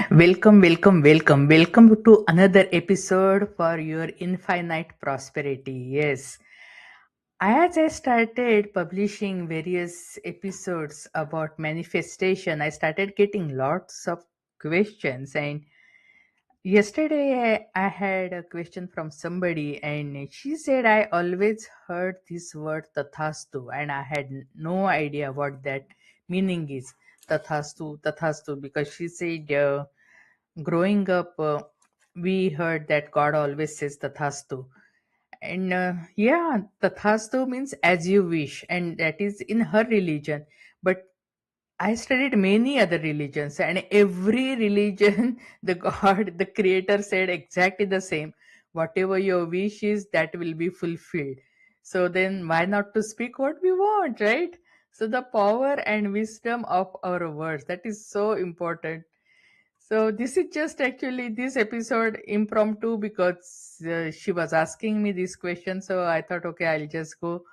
Welcome to another episode for your infinite prosperity. Yes, as I started publishing various episodes about manifestation, I started getting lots of questions. And yesterday, I had a question from somebody, and she said, I always heard this word Tathastu, and I had no idea what that meaning is. Tathastu, because she said, growing up, we heard that God always says Tathastu. And yeah, Tathastu means as you wish, and that is in her religion. But I studied many other religions, and every religion, the God, the Creator said exactly the same. Whatever your wish is, that will be fulfilled. So then, why not to speak what we want, right? So the power and wisdom of our words, that is so important. So this is just actually this episode impromptu because she was asking me this question. So I thought, okay, I'll just go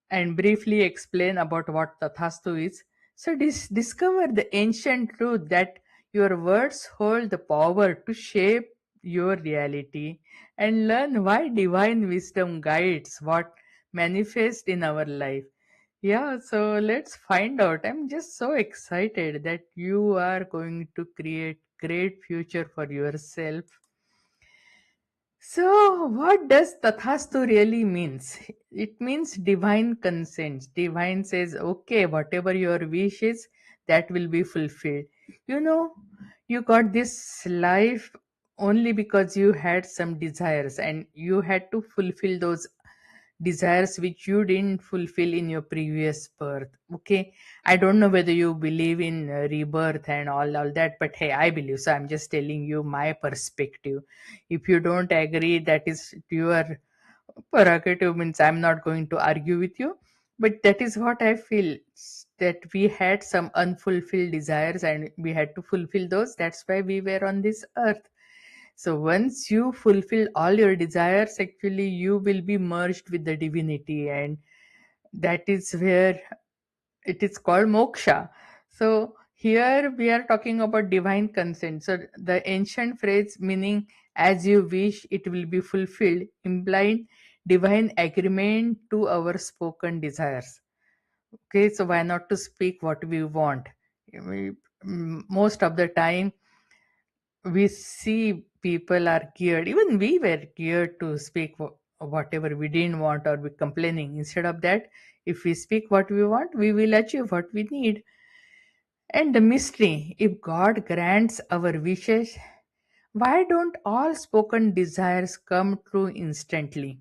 and briefly explain about what Tathastu is. So discover the ancient truth that your words hold the power to shape your reality, and learn why divine wisdom guides what manifests in our life. Yeah, so let's find out. I'm just so excited that you are going to create great future for yourself. So, what does Tathastu really means? It means divine consent. Divine says, okay, whatever your wish is, that will be fulfilled. You know, you got this life only because you had some desires and you had to fulfill those desires which you didn't fulfill in your previous birth. Okay, I don't know whether you believe in rebirth and all that, but hey, I believe. So I'm just telling you my perspective. If you don't agree, that is your prerogative, means I'm not going to argue with you. But that is what I feel, that we had some unfulfilled desires and we had to fulfill those. That's why we were on this earth. So once you fulfill all your desires, actually you will be merged with the divinity, and that is where it is called moksha. So here we are talking about divine consent. So the ancient phrase meaning as you wish it will be fulfilled, implying divine agreement to our spoken desires. Okay, so why not to speak what we want? Most of the time we see people are geared, even we were geared to speak whatever we didn't want or we complaining. Instead of that, if we speak what we want, we will achieve what we need. And the mystery, if God grants our wishes, why don't all spoken desires come true instantly?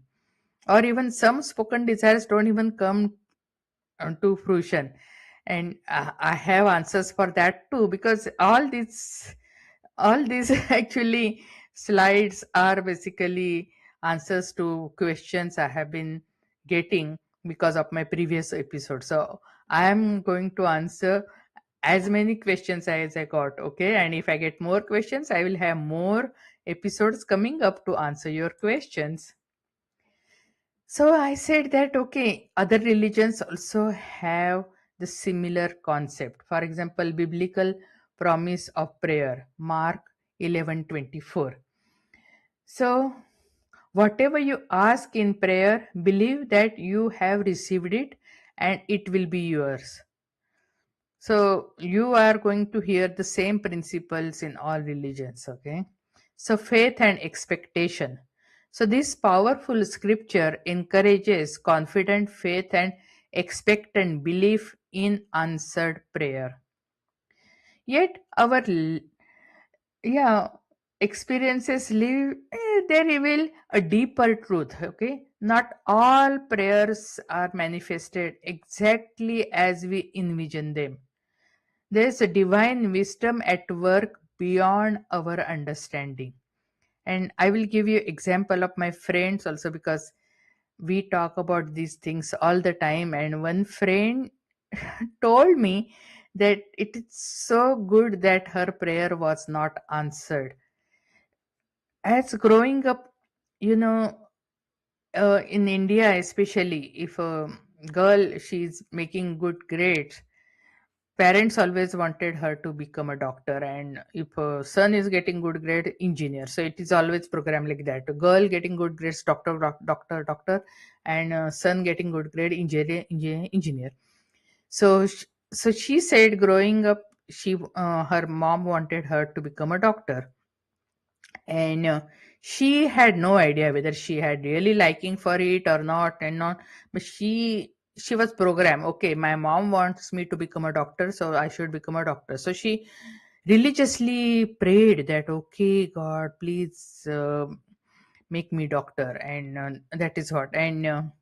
Or even some spoken desires don't even come to fruition. And I have answers for that too, because all these actually slides are basically answers to questions I have been getting because of my previous episode. So I am going to answer as many questions as I got. Okay, and if I get more questions, I will have more episodes coming up to answer your questions. So I said that okay, other religions also have the similar concept. For example, biblical promise of prayer, Mark 11:24. So whatever you ask in prayer, believe that you have received it and it will be yours. So you are going to hear the same principles in all religions, okay? So faith and expectation. So this powerful scripture encourages confident faith and expectant belief in answered prayer. Yet our yeah experiences live they reveal a deeper truth. Okay, not all prayers are manifested exactly as we envision them. There's a divine wisdom at work beyond our understanding. And I will give you example of my friends also, because we talk about these things all the time. And one friend told me that it is so good that her prayer was not answered. As growing up, you know, in India especially, if a girl she's making good grades, Parents always wanted her to become a doctor, and if a son is getting good grade, engineer. So it is always programmed like that. A girl getting good grades, doctor, doctor, and son getting good grade, engineer. So so she said growing up, her mom wanted her to become a doctor, and she had no idea whether she had really liking for it or not, and not. But she was programmed, okay, my mom wants me to become a doctor, so I should become a doctor. So she religiously prayed that, okay, God, please make me doctor. And that is what. And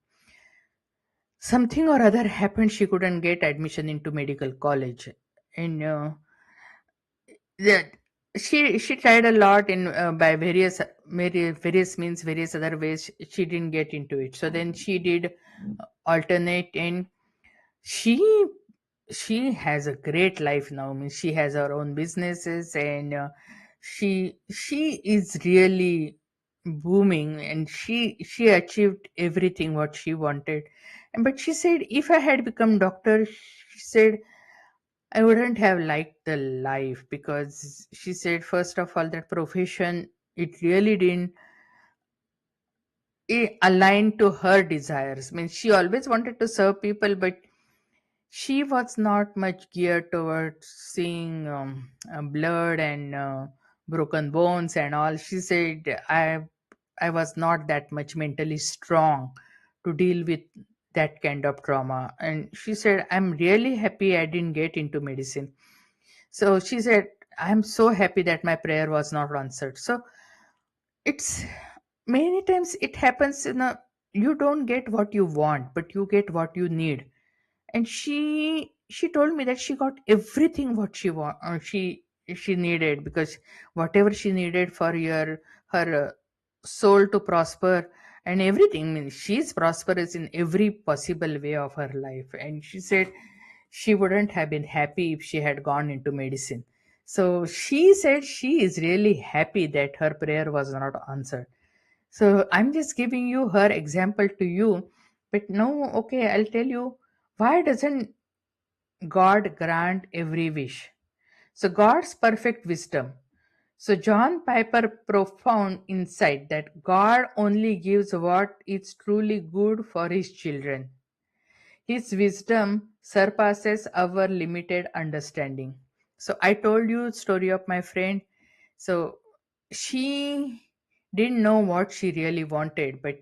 something or other happened, she couldn't get admission into medical college. And that she tried a lot in by various means, various other ways. She didn't get into it, so then she did alternate. And she she has a great life now. I mean, she has her own businesses, and she is really booming, and she achieved everything what she wanted. And but she said, if I had become doctor, she said, I wouldn't have liked the life, because she said, first of all, that profession, it really didn't align to her desires. I mean, she always wanted to serve people, but she was not much geared towards seeing blood and broken bones and all. She said, I was not that much mentally strong to deal with that kind of trauma. And she said, I'm really happy I didn't get into medicine. So she said, I'm so happy that my prayer was not answered. So it's many times it happens in a, you don't get what you want, but you get what you need. And she told me that she got everything what she needed, because whatever she needed for her soul to prosper and everything. I mean, she's prosperous in every possible way of her life. And she said she wouldn't have been happy if she had gone into medicine. So she said she is really happy that her prayer was not answered. So I'm just giving you her example to you. But no, okay, I'll tell you, why doesn't God grant every wish? So God's perfect wisdom. So John Piper profound insight that God only gives what is truly good for his children. His wisdom surpasses our limited understanding. So I told you story of my friend. So she didn't know what she really wanted, but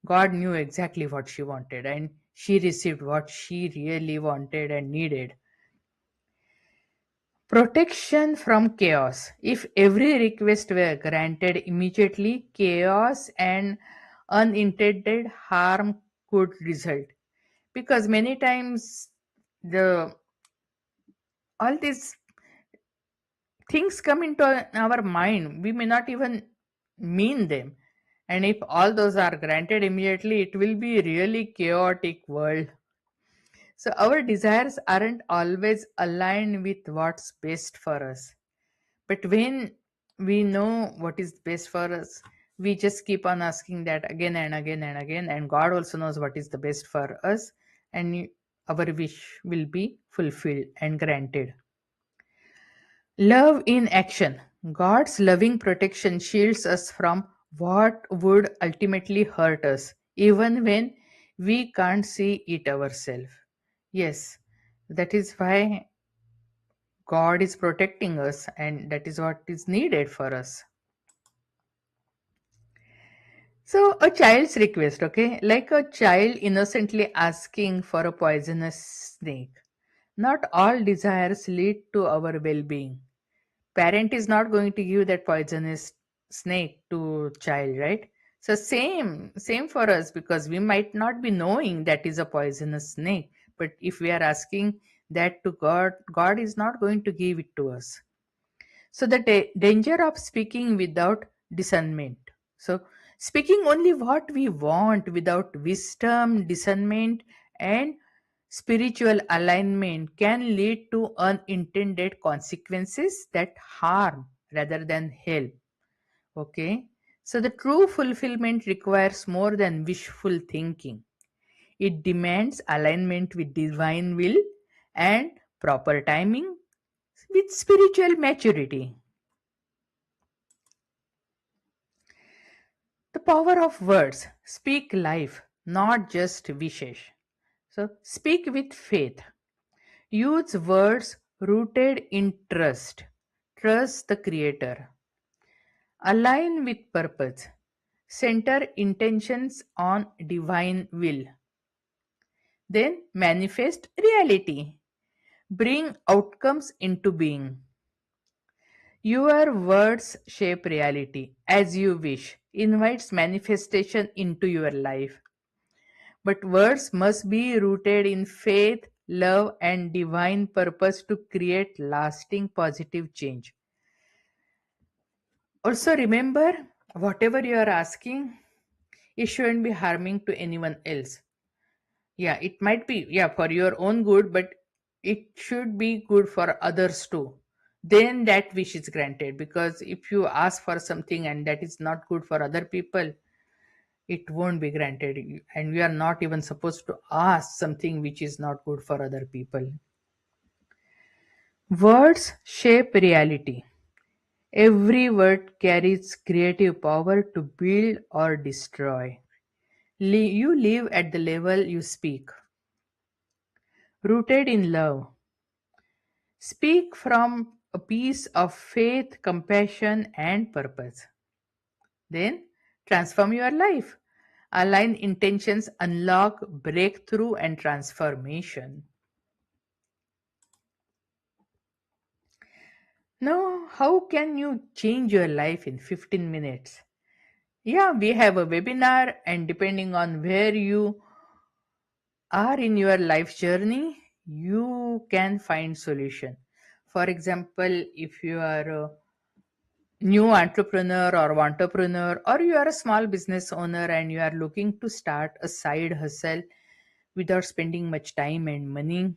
God knew exactly what she wanted, and she received what she really wanted and needed. Protection from chaos. If every request were granted immediately, chaos and unintended harm could result. Because many times the all these things come into our mind, we may not even mean them. And if all those are granted immediately, it will be really chaotic world. So our desires aren't always aligned with what's best for us. But when we know what is best for us, we just keep on asking that again and again and again. And God also knows what is the best for us, and our wish will be fulfilled and granted. Love in action. God's loving protection shields us from what would ultimately hurt us, even when we can't see it ourselves. Yes, that is why God is protecting us, and that is what is needed for us. So, a child's request, okay, like a child innocently asking for a poisonous snake. Not all desires lead to our well being. Parent is not going to give that poisonous snake to child, right? So same for us, because we might not be knowing that is a poisonous snake, but if we are asking that to God, God is not going to give it to us. So the danger of speaking without discernment. So speaking only what we want without wisdom, discernment, and spiritual alignment can lead to unintended consequences that harm rather than help. Okay. So the true fulfillment requires more than wishful thinking. It demands alignment with divine will and proper timing with spiritual maturity. The power of words. Speak life, not just wishes. So speak with faith. Use words rooted in trust. Trust the Creator. Align with purpose. Center intentions on divine will. Then manifest reality. Bring outcomes into being. Your words shape reality as you wish, invites manifestation into your life. But words must be rooted in faith, love, and divine purpose to create lasting positive change. Also, remember whatever you are asking, it shouldn't be harming to anyone else. Yeah, it might be, yeah, for your own good, but it should be good for others too. Then that wish is granted, because if you ask for something and that is not good for other people, it won't be granted. And we are not even supposed to ask something which is not good for other people. Words shape reality. Every word carries creative power to build or destroy. You live at the level you speak, rooted in love. Speak from a piece of faith, compassion, and purpose. Then transform your life. Align intentions, unlock breakthrough and transformation. Now, how can you change your life in 15 minutes? Yeah, we have a webinar, and depending on where you are in your life journey, you can find solution. For example, if you are a new entrepreneur or entrepreneur, or you are a small business owner and you are looking to start a side hustle without spending much time and money,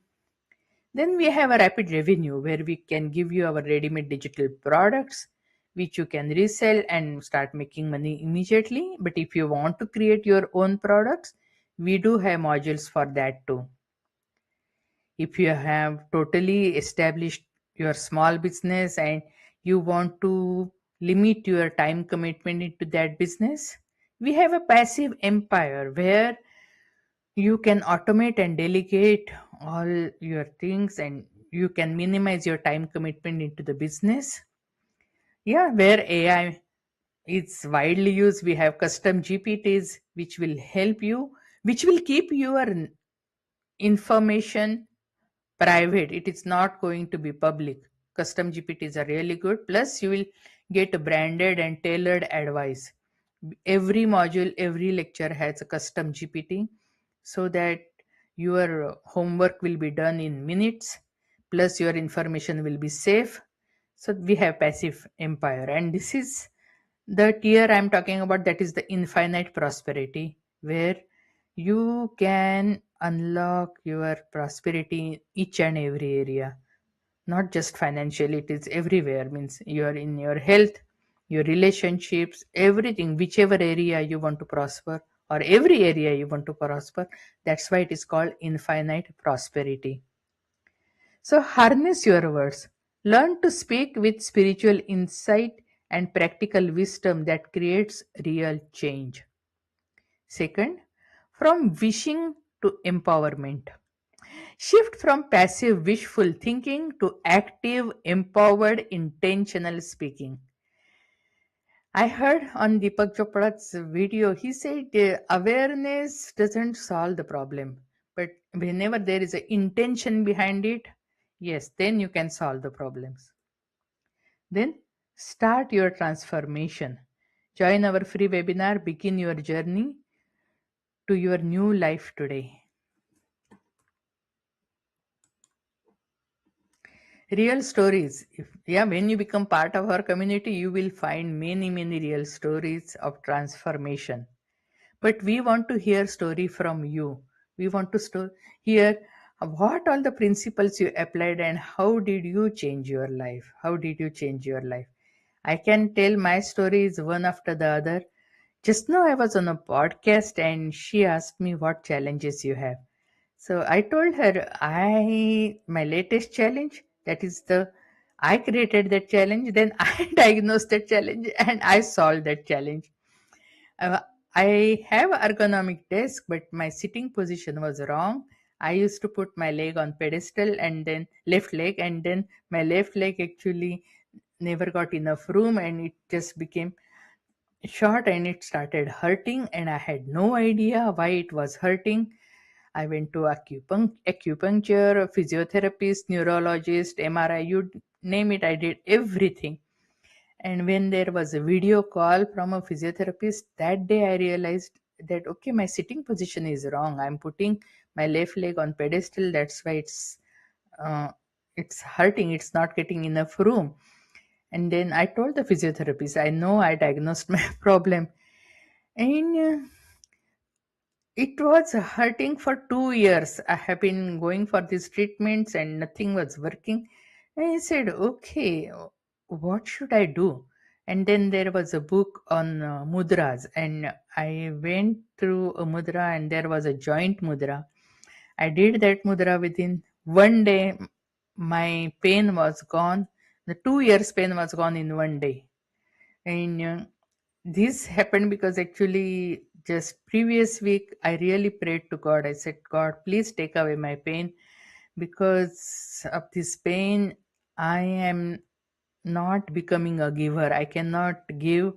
then we have a rapid revenue where we can give you our ready-made digital products which you can resell and start making money immediately. But if you want to create your own products, we do have modules for that too. If you have totally established your small business and you want to limit your time commitment into that business, we have a passive empire where you can automate and delegate all your things, and you can minimize your time commitment into the business. Yeah, where AI is widely used, we have custom GPTs which will help you, which will keep your information private. It is not going to be public. Custom GPTs are really good, plus you will get a branded and tailored advice. Every module, every lecture has a custom GPT, so that your homework will be done in minutes, plus your information will be safe. So we have passive empire, and this is the tier I'm talking about, that is the infinite prosperity, where you can unlock your prosperity in each and every area, not just financially, it is everywhere. Means you are in your health, your relationships, everything, whichever area you want to prosper, or every area you want to prosper. That's why it is called infinite prosperity. So harness your words. Learn to speak with spiritual insight and practical wisdom that creates real change. Second, from wishing to empowerment. Shift from passive wishful thinking to active, empowered, intentional speaking. I heard on Deepak Chopra's video, he said awareness doesn't solve the problem, but whenever there is an intention behind it, yes, then you can solve the problems. Then start your transformation. Join our free webinar, begin your journey to your new life today. Real stories. Yeah, when you become part of our community, you will find many real stories of transformation. But we want to hear story from you. We want to hear what all the principles you applied and how did you change your life. How did you change your life? I can tell my stories one after the other. Just now I was on a podcast and she asked me what challenges you have. So I told her my latest challenge, that is the I created that challenge, then I diagnosed that challenge and I solved that challenge. Uh, I have ergonomic desk, but my sitting position was wrong. I used to put my leg on pedestal and then left leg, and then my left leg actually never got enough room and it just became short and it started hurting, and I had no idea why it was hurting. I went to acupuncture, physiotherapist, neurologist, MRI, you name it, I did everything. And when there was a video call from a physiotherapist, that day I realized that okay, my sitting position is wrong. I'm putting my left leg on pedestal. That's why uh, it's hurting. It's not getting enough room. And then I told the physiotherapist, I know I diagnosed my problem, and it was hurting for 2 years. I have been going for these treatments and nothing was working. And I said, okay, what should I do? And then there was a book on mudras, and I went through a mudra, and there was a joint mudra. I did that mudra within one day. My pain was gone. The 2 years pain was gone in one day. And this happened because actually just previous week I really prayed to God. I said, God, please take away my pain. Because of this pain, I am not becoming a giver. I cannot give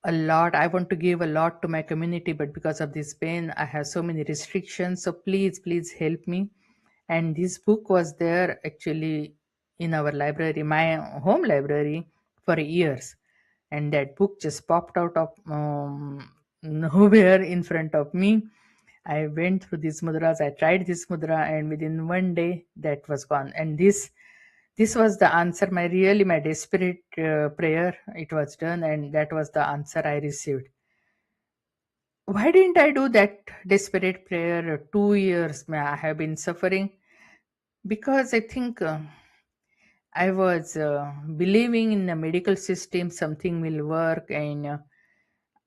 a lot. I want to give a lot to my community, but because of this pain, I have so many restrictions. So please help me. And this book was there actually in our library, my home library, for years. And that book just popped out of nowhere in front of me. I went through these mudras, I tried this mudra, and within one day that was gone. And this was the answer, my desperate prayer. It was done, and that was the answer I received. Why didn't I do that desperate prayer? 2 years I have been suffering, because I think I was believing in the medical system something will work, and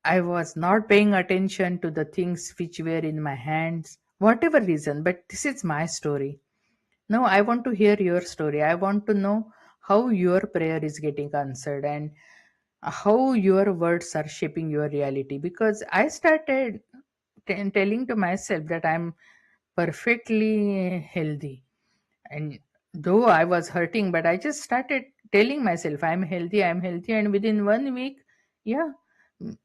I was not paying attention to the things which were in my hands, whatever reason. But this is my story. Now I want to hear your story. I want to know how your prayer is getting answered and how your words are shaping your reality. Because I started telling to myself that I'm perfectly healthy, and though I was hurting, but I just started telling myself I'm healthy, and within 1 week, yeah, mm,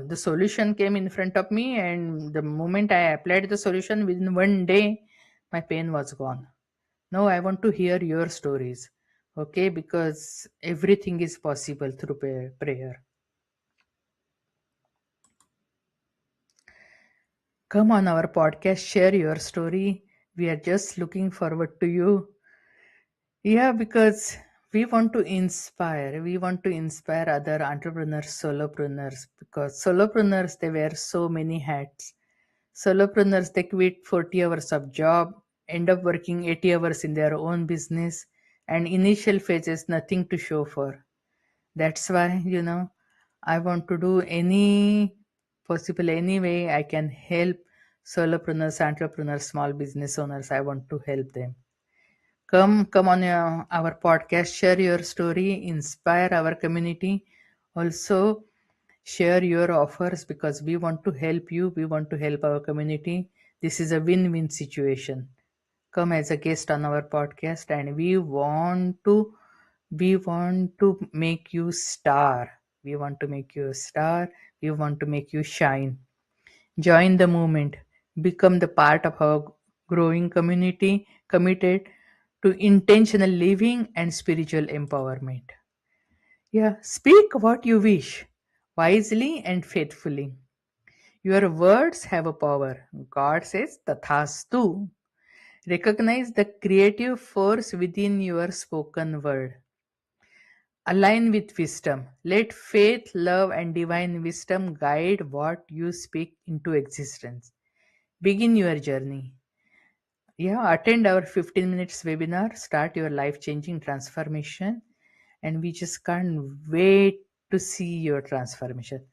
the solution came in front of me, and the moment I applied the solution, within one day my pain was gone. Now I want to hear your stories, okay? Because everything is possible through prayer. Come on our podcast, share your story. We are just looking forward to you. Yeah, because we want to inspire other entrepreneurs, solopreneurs, because solopreneurs, they wear so many hats. Solopreneurs, they quit 40 hours of job, end up working 80 hours in their own business, and initial phases nothing to show for. That's why, I want to do any way I can help solopreneurs, entrepreneurs, small business owners. I want to help them. Come on our podcast, share your story, inspire our community. Also, share your offers, because we want to help you, we want to help our community. This is a win-win situation. Come as a guest on our podcast, and we want to make you star. We want to make you a star. We want to make you shine. Join the movement. Become the part of our growing community committed to intentional living and spiritual empowerment. Yeah, speak what you wish, wisely and faithfully. Your words have a power. God says, Tathastu. Recognize the creative force within your spoken word. Align with wisdom. Let faith, love, and divine wisdom guide what you speak into existence. Begin your journey. Yeah, attend our 15 minutes webinar, start your life changing transformation, and we just can't wait to see your transformation.